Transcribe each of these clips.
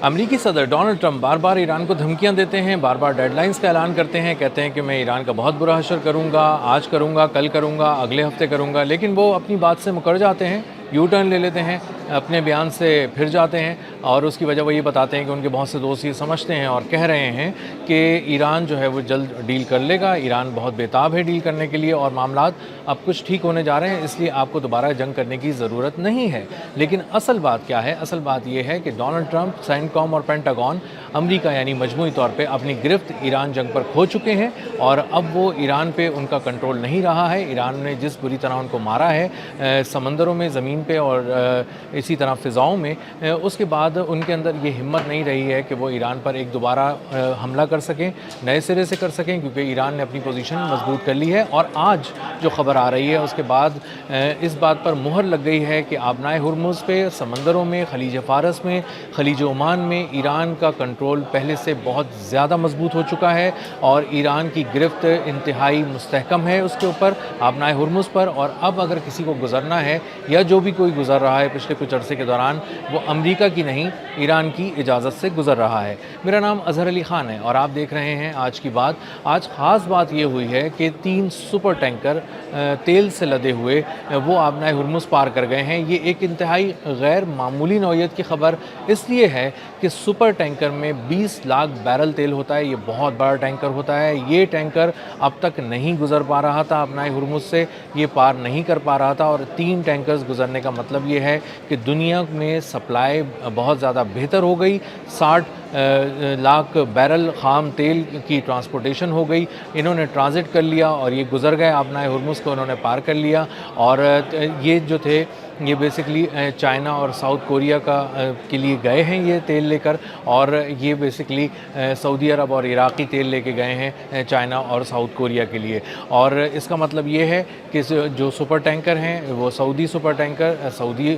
امریکی صدر Donald Trump بار بار ایران کو دھمکیاں دیتے ہیں، بار بار ڈیڈ لائنز کا اعلان کرتے ہیں، کہتے ہیں کہ میں ایران کا بہت برا حشر کروں گا، آج کروں گا، کل کروں گا، اگلے ہفتے کروں گا، لیکن وہ اپنی بات سے مکر جاتے ہیں، یو ٹرن لے لیتے ہیں، اپنے بیان سے پھر جاتے ہیں، اور اس کی وجہ وہ یہ بتاتے ہیں کہ ان کے بہت سے دوست یہ سمجھتے ہیں اور کہہ رہے ہیں کہ ایران جو ہے وہ جلد ڈیل کر لے گا، ایران بہت بےتاب ہے ڈیل کرنے کے لیے اور معاملات اب کچھ ٹھیک ہونے جا رہے ہیں، اس لیے آپ کو دوبارہ جنگ کرنے کی ضرورت نہیں ہے۔ لیکن اصل بات کیا ہے؟ اصل بات یہ ہے کہ ڈونلڈ ٹرمپ، سینٹ کام اور پینٹاگون امریکہ یعنی مجموعی طور پہ اپنی گرفت ایران جنگ پر کھو چکے ہیں، اور اب وہ ایران پہ ان کا کنٹرول نہیں رہا ہے۔ ایران نے جس بری طرح ان کو مارا ہے سمندروں میں، زمین پہ اور اسی طرح فضاؤں میں، اس کے بعد ان کے اندر یہ ہمت نہیں رہی ہے کہ وہ ایران پر ایک دوبارہ حملہ کر سکیں، نئے سرے سے کر سکیں، کیونکہ ایران نے اپنی پوزیشن مضبوط کر لی ہے۔ اور آج جو خبر آ رہی ہے اس کے بعد اس بات پر مہر لگ گئی ہے کہ آبنائے ہرمز پہ، سمندروں میں، خلیج فارس میں، خلیج عمان میں ایران کا کنٹرول پہلے سے بہت زیادہ مضبوط ہو چکا ہے، اور ایران کی گرفت انتہائی مستحکم ہے اس کے اوپر، آبنائے ہرمز پر۔ اور اب اگر کسی کو گزرنا ہے یا جو بھی کوئی گزر رہا ہے پچھلے کچھ عرصے کے دوران، وہ امریکہ کی نہیں، ایران کی اجازت سے گزر رہا ہے۔ میرا نام اظہر علی خان ہے اور آپ دیکھ رہے ہیں آج کی بات۔ آج خاص بات یہ ہوئی ہے کہ 3 سپر ٹینکر تیل سے لدے ہوئے وہ آبنائے ہرمز پار کر گئے ہیں۔ یہ ایک انتہائی غیر معمولی نوعیت کی خبر اس لیے ہے کہ سپر ٹینکر میں 20 لاکھ بیرل تیل ہوتا ہے، یہ بہت بڑا ٹینکر ہوتا ہے۔ یہ ٹینکر اب تک نہیں گزر پا رہا تھا آبنائے ہرمز سے، یہ پار نہیں کر پا رہا تھا، اور 3 ٹینکرز گزرنے کا مطلب یہ ہے کہ دنیا میں سپلائی بہت زیادہ بہتر ہو گئی۔ 60 لاکھ بیرل خام تیل کی ٹرانسپورٹیشن ہو گئی، انہوں نے ٹرانزٹ کر لیا اور یہ گزر گئے آبنائے ہرمز کو، انہوں نے پار کر لیا۔ اور یہ جو تھے یہ بیسکلی چائنا اور ساؤتھ کوریا کے لیے گئے ہیں یہ تیل لے کر، اور یہ بیسکلی سعودی عرب اور عراقی تیل لے کے گئے ہیں چائنا اور ساؤتھ کوریا کے لیے۔ اور اس کا مطلب یہ ہے کہ جو سپر ٹینکر ہیں وہ سعودی سپر ٹینکر سعودی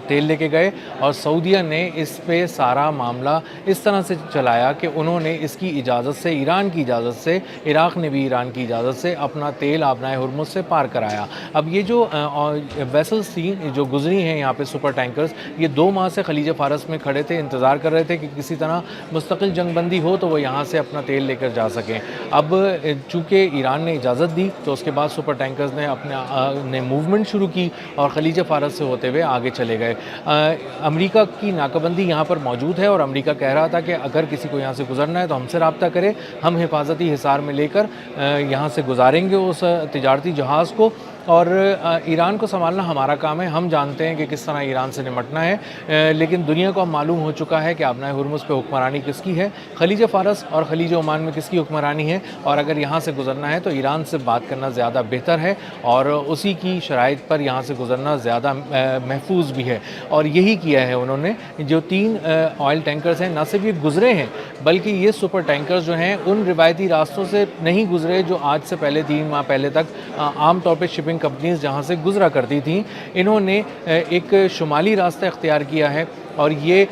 تیل لے کے گئے، اور سعودیہ نے اس پہ سارا معاملہ اس طرح سے چلایا کہ انہوں نے اس کی اجازت سے، ایران کی اجازت سے، عراق نے بھی ایران کی اجازت سے اپنا تیل آبنائے ہرمز سے پار کرایا۔ اب یہ جو ویسلز تھیں جو گزری ہیں یہاں پہ سپر ٹینکرز، یہ 2 ماہ سے خلیج فارس میں کھڑے تھے، انتظار کر رہے تھے کہ کسی طرح مستقل جنگ بندی ہو تو وہ یہاں سے اپنا تیل لے کر جا سکیں۔ اب چونکہ ایران نے اجازت دی تو اس کے بعد سپر ٹینکرز نے موومنٹ شروع کی اور خلیج فارس سے ہوتے ہوئے آگے چلے گئے۔ امریکہ کی ناکہ یہاں پر موجود ہے، اور امریکہ کہہ رہا تھا کہ اگر کسی کو یہاں سے گزرنا ہے تو ہم سے رابطہ کرے، ہم حفاظتی حصار میں لے کر یہاں سے گزاریں گے اس تجارتی جہاز کو، اور ایران کو سنبھالنا ہمارا کام ہے۔ ہم جانتے ہیں کہ کس طرح ایران سے نمٹنا ہے، لیکن دنیا کو اب معلوم ہو چکا ہے کہ آبنائے ہرمز پہ حکمرانی کس کی ہے، خلیج فارس اور خلیج عمان میں کس کی حکمرانی ہے، اور اگر یہاں سے گزرنا ہے تو ایران سے بات کرنا زیادہ بہتر ہے، اور اسی کی شرائط پر یہاں سے گزرنا زیادہ محفوظ بھی ہے۔ اور یہی کیا ہے انہوں نے۔ جو 3 آئل ٹینکرز ہیں نہ صرف یہ گزرے ہیں، بلکہ یہ سپر ٹینکرز جو ہیں ان روایتی راستوں سے نہیں گزرے جو آج سے پہلے 3 ماہ پہلے تک عام طور پہ شپنگ کمپنیز جہاں سے گزرا کرتی تھیں، انہوں نے ایک شمالی راستہ اختیار کیا ہے، اور یہ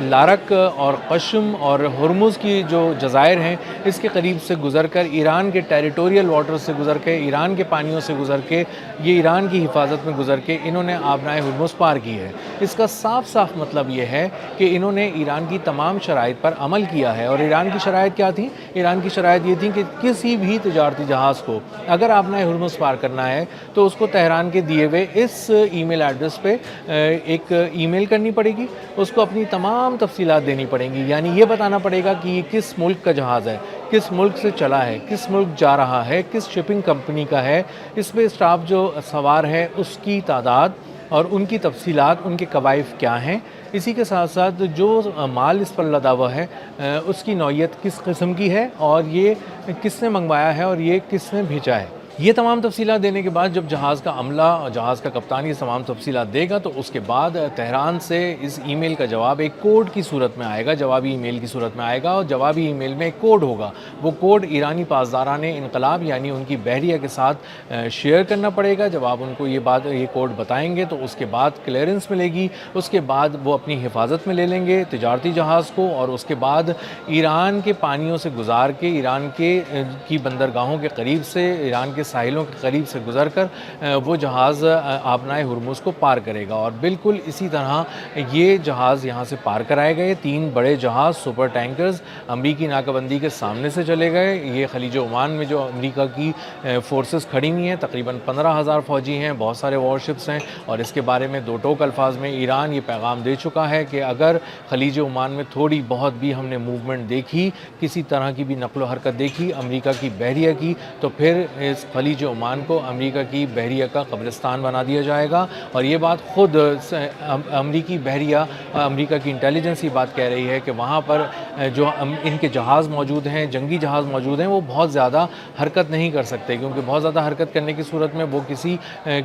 لارک اور قشم اور ہرمز کی جو جزائر ہیں اس کے قریب سے گزر کر، ایران کے ٹیریٹوریل واٹر سے گزر کے، ایران کے پانیوں سے گزر کے، یہ ایران کی حفاظت میں گزر کے انہوں نے آبنائے ہرمز پار کی ہے۔ اس کا صاف صاف مطلب یہ ہے کہ انہوں نے ایران کی تمام شرائط پر عمل کیا ہے۔ اور ایران کی شرائط کیا تھیں؟ ایران کی شرائط یہ تھیں کہ کسی بھی تجارتی جہاز کو اگر آبنائے ہرمز پار کرنا ہے تو اس کو تہران کے دیے ہوئے اس ای میل ایڈریس پہ ایک ای میل کرنی پڑے گی، اس کو اپنی تمام تفصیلات دینی پڑیں گی، یعنی یہ بتانا پڑے گا کہ یہ کس ملک کا جہاز ہے، کس ملک سے چلا ہے، کس ملک جا رہا ہے، کس شپنگ کمپنی کا ہے، اس پہ اسٹاف جو سوار ہے اس کی تعداد اور ان کی تفصیلات، ان کے کوائف کیا ہیں، اسی کے ساتھ ساتھ جو مال اس پر لدا ہوا ہے اس کی نوعیت کس قسم کی ہے، اور یہ کس نے منگوایا ہے، اور یہ کس نے بھیجا ہے۔ یہ تمام تفصیلات دینے کے بعد جب جہاز کا عملہ اور جہاز کا کپتان یہ تمام تفصیلات دے گا تو اس کے بعد تہران سے اس ای میل کا جواب ایک کوڈ کی صورت میں آئے گا، جوابی ای میل کی صورت میں آئے گا، اور جوابی ای میل میں ایک کوڈ ہوگا۔ وہ کوڈ ایرانی پاسداران انقلاب یعنی ان کی بحریہ کے ساتھ شیئر کرنا پڑے گا۔ جب آپ ان کو یہ کوڈ بتائیں گے تو اس کے بعد کلیئرنس ملے گی، اس کے بعد وہ اپنی حفاظت میں لے لیں گے تجارتی جہاز کو، اور اس کے بعد ایران کے پانیوں سے گزار کے، ایران کی بندرگاہوں کے قریب سے، ایران کے ساحلوں کے قریب سے گزر کر وہ جہاز آبنائے ہرمز کو پار کرے گا، اور بالکل اسی طرح یہ جہاز یہاں سے پار کرائے گئے۔ 3 بڑے جہاز سپر ٹینکرز امریکی ناکہ بندی کے سامنے سے چلے گئے۔ یہ خلیج عمان میں جو امریکہ کی فورسز کھڑی ہوئی ہیں، تقریباً 15,000 فوجی ہیں، بہت سارے وار شپس ہیں، اور اس کے بارے میں 2 ٹوک الفاظ میں ایران یہ پیغام دے چکا ہے کہ اگر خلیج عمان میں تھوڑی بہت بھی ہم نے موومنٹ دیکھی، کسی طرح کی بھی نقل و حرکت دیکھی امریکہ کی بحریہ کی، تو پھر اس خلیج عمان کو امریکہ کی بحریہ کا قبرستان بنا دیا جائے گا۔ اور یہ بات خود امریکی بحریہ، امریکہ کی انٹیلیجنس یہ بات کہہ رہی ہے کہ وہاں پر جو ان کے جہاز موجود ہیں، جنگی جہاز موجود ہیں، وہ بہت زیادہ حرکت نہیں کر سکتے، کیونکہ بہت زیادہ حرکت کرنے کی صورت میں وہ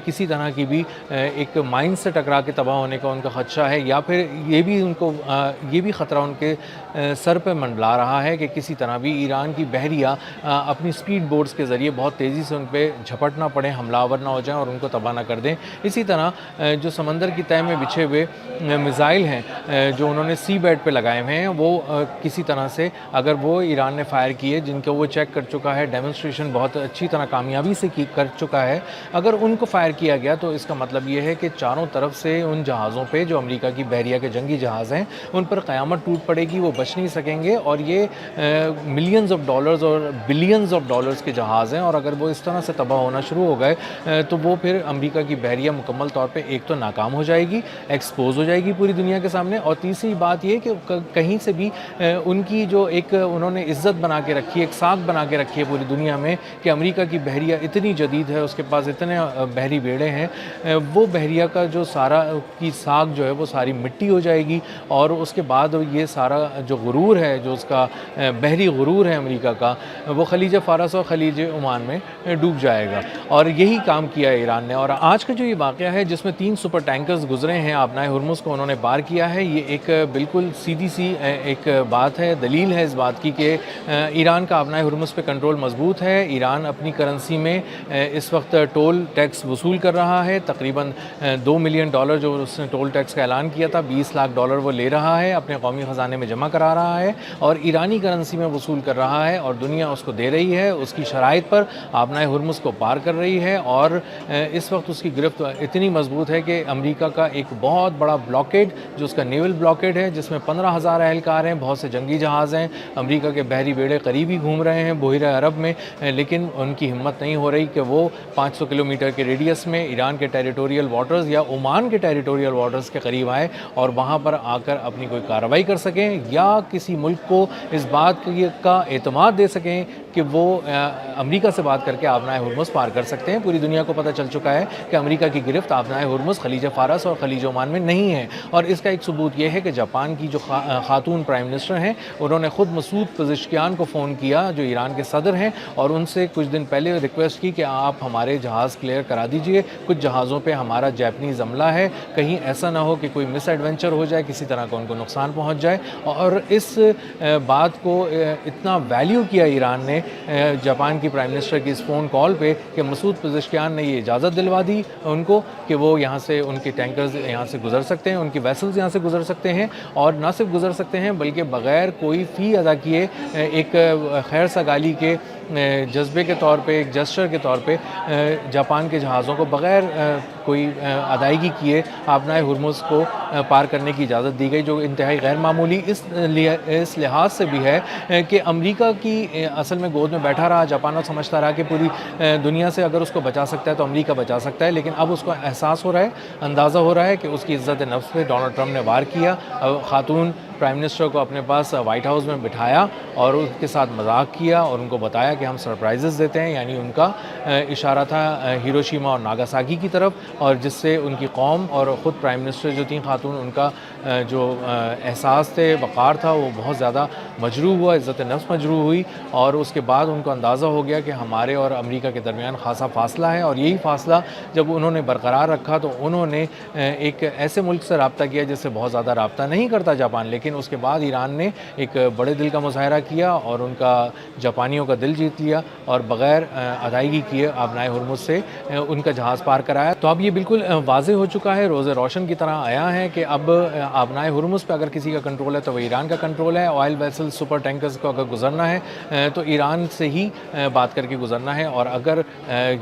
کسی طرح کی بھی ایک مائن سے ٹکرا کے تباہ ہونے کا ان کا خدشہ ہے، یا پھر یہ بھی خطرہ ان کے سر پہ منڈلا رہا ہے کہ کسی طرح بھی ایران کی بحریہ اپنی اسپیڈ بوٹس کے ذریعے بہت تیزی سے ان پہ جھپٹ نہ پڑے، حملہ آور نہ ہو جائیں اور ان کو تباہ نہ کر دیں۔ اسی طرح جو سمندر کی تہہ میں بچھے ہوئے میزائل ہیں جو انہوں نے سی بیڈ پہ لگائے ہوئے ہیں، وہ کسی طرح سے اگر وہ ایران نے فائر کیے، جن کو وہ چیک کر چکا ہے، ڈیمونسٹریشن بہت اچھی طرح کامیابی سے کر چکا ہے، اگر ان کو فائر کیا گیا تو اس کا مطلب یہ ہے کہ چاروں طرف سے ان جہازوں پہ جو امریکہ کی بحریہ کے جنگی جہاز ہیں ان پر قیامت ٹوٹ پڑے گی، وہ بچ نہیں سکیں گے، اور یہ ملینز آف ڈالرز اور بلینز آف ڈالرز کے جہاز ہیں، اور اگر وہ اس طرح سے تباہ ہونا شروع ہو گئے تو وہ پھر امریکہ کی بحریہ مکمل طور پہ ایک تو ناکام ہو جائے گی، ایکسپوز ہو جائے گی پوری دنیا کے سامنے، اور تیسری بات یہ کہ کہیں سے بھی ان کی جو ایک انہوں نے عزت بنا کے رکھی ہے، ایک ساکھ بنا کے رکھی ہے پوری دنیا میں کہ امریکہ کی بحریہ اتنی جدید ہے، اس کے پاس اتنے بحری بیڑے ہیں، وہ بحریہ کا جو سارا کی ساکھ جو ہے وہ ساری مٹی ہو جائے گی، اور اس کے بعد یہ سارا جو غرور ہے، جو اس کا بحری غرور ہے امریکہ کا، وہ خلیج فارس اور خلیج عمان میں ڈوب جائے گا۔ اور یہی کام کیا ہے ایران نے، اور آج کا جو یہ واقعہ ہے جس میں 3 سپر ٹینکرز گزرے ہیں آبنائے ہرمز کو انہوں نے پار کیا ہے، یہ ایک بالکل سیدھی سی ایک بات ہے، دلیل ہے اس بات کی کہ ایران کا آبنائے ہرمز پہ کنٹرول مضبوط ہے۔ ایران اپنی کرنسی میں اس وقت ٹول ٹیکس وصول کر رہا ہے، تقریباً $2 ملین جو اس نے ٹول ٹیکس کا اعلان کیا تھا، $20 لاکھ وہ لے رہا ہے، اپنے قومی خزانے میں جمع کرا رہا ہے اور ایرانی کرنسی میں وصول کر رہا ہے، اور دنیا اس کو دے رہی ہے، اس کی شرائط پر آبنائے ہرمز کو پار کر رہی ہے، اور اس وقت اس کی گرفت اتنی مضبوط ہے کہ امریکہ کا ایک بہت بڑا بلاکیڈ جو اس کا نیول بلاکیڈ ہے، جس میں 15,000 اہلکار ہیں، بہت سے جنگی جہاز ہیں، امریکہ کے بحری بیڑے قریب ہی گھوم رہے ہیں بحیرہ عرب میں، لیکن ان کی ہمت نہیں ہو رہی کہ وہ 500 کلومیٹر کے ریڈیس میں ایران کے ٹیریٹوریل واٹرز یا عمان کے ٹیریٹوریل واٹرز کے قریب آئے اور وہاں پر آ کر اپنی کوئی کارروائی کر سکیں، یا کسی ملک کو اس بات کا اعتماد دے سکیں کہ وہ امریکہ سے بات کر کے آبنائے ہرمز پار کر سکتے ہیں۔ پوری دنیا کو پتہ چل چکا ہے کہ امریکہ کی گرفت آبنائے ہرمز، خلیج فارس اور خلیج عمان میں نہیں ہے، اور اس کا ایک ثبوت یہ ہے کہ جاپان کی جو خاتون پرائم منسٹر ہیں انہوں نے خود مسعود پزشکیان کو فون کیا جو ایران کے صدر ہیں، اور ان سے کچھ دن پہلے ریکویسٹ کی کہ آپ ہمارے جہاز کلیئر کرا دیجئے، کچھ جہازوں پہ ہمارا جاپنیز عملہ ہے، کہیں ایسا نہ ہو کہ کوئی مس ایڈونچر ہو جائے، کسی طرح کا ان کو نقصان پہنچ جائے۔ اور اس بات کو اتنا ویلیو کیا ایران نے جاپان کی پرائم منسٹر کی اس فون کال پہ کہ مسعود پزشکیان نے یہ اجازت دلوا دی ان کو کہ وہ یہاں سے، ان کے ٹینکرز یہاں سے گزر سکتے ہیں، ان کی ویسلز یہاں سے گزر سکتے ہیں، اور نہ صرف گزر سکتے ہیں بلکہ بغیر کوئی فی ادا کیے، ایک خیر سگالی کے جذبے کے طور پہ، ایک جسچر کے طور پہ جاپان کے جہازوں کو بغیر کوئی ادائیگی کیے آبنائے ہرمز کو پار کرنے کی اجازت دی گئی، جو انتہائی غیر معمولی اس لحاظ سے بھی ہے کہ امریکہ کی اصل میں گود میں بیٹھا رہا جاپان اور سمجھتا رہا کہ پوری دنیا سے اگر اس کو بچا سکتا ہے تو امریکہ بچا سکتا ہے، لیکن اب اس کو احساس ہو رہا ہے، اندازہ ہو رہا ہے کہ اس کی عزت نفس پہ ڈونلڈ ٹرمپ نے وار کیا، خاتون پرائم منسٹر کو اپنے پاس وائٹ ہاؤس میں بٹھایا اور اس کے ساتھ مذاق کیا اور ان کو بتایا کہ ہم سرپرائزز دیتے ہیں، یعنی ان کا اشارہ تھا ہیروشیما اور ناگاساکی کی طرف، اور جس سے ان کی قوم اور خود پرائم منسٹر جو تھیں خاتون، ان کا جو احساس تھے، وقار تھا، وہ بہت زیادہ مجروح ہوا، عزت نفس مجروح ہوئی، اور اس کے بعد ان کو اندازہ ہو گیا کہ ہمارے اور امریکہ کے درمیان خاصا فاصلہ ہے، اور یہی فاصلہ جب انہوں نے برقرار رکھا تو انہوں نے ایک ایسے ملک سے رابطہ کیا جس سے بہت زیادہ رابطہ نہیں کرتا جاپان، لیکن اس کے بعد ایران نے ایک بڑے دل کا مظاہرہ کیا اور ان کا جاپانیوں کا دل جیت لیا اور بغیر ادائیگی کیے آبنائے ہرمز سے ان کا جہاز پار کرایا۔ تو اب یہ بالکل واضح ہو چکا ہے، روز روشن کی طرح آیا ہے کہ اب آبنائے ہرمز پہ اگر کسی کا کنٹرول ہے تو وہ ایران کا کنٹرول ہے. آئل ویسل سپر ٹینکرز کو اگر گزرنا ہے تو ایران سے ہی بات کر کے گزرنا ہے, اور اگر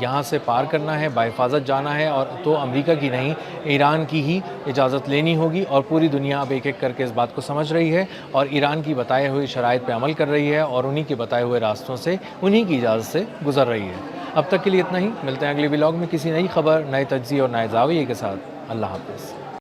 یہاں سے پار کرنا ہے, بحفاظت جانا ہے, اور تو امریکہ کی نہیں ایران کی ہی اجازت لینی ہوگی. اور پوری دنیا اب ایک ایک کر کے اس بات کو سمجھ رہی ہے اور ایران کی بتائے ہوئی شرائط پہ عمل کر رہی ہے, اور انہی کے بتائے ہوئے راستوں سے انہی کی اجازت سے گزر رہی ہے. اب تک کے لیے اتنا ہی. ملتے ہیں اگلے ولاگ میں کسی نئی خبر, نئے تجزیے اور نئے زاویے کے ساتھ. اللہ حافظ.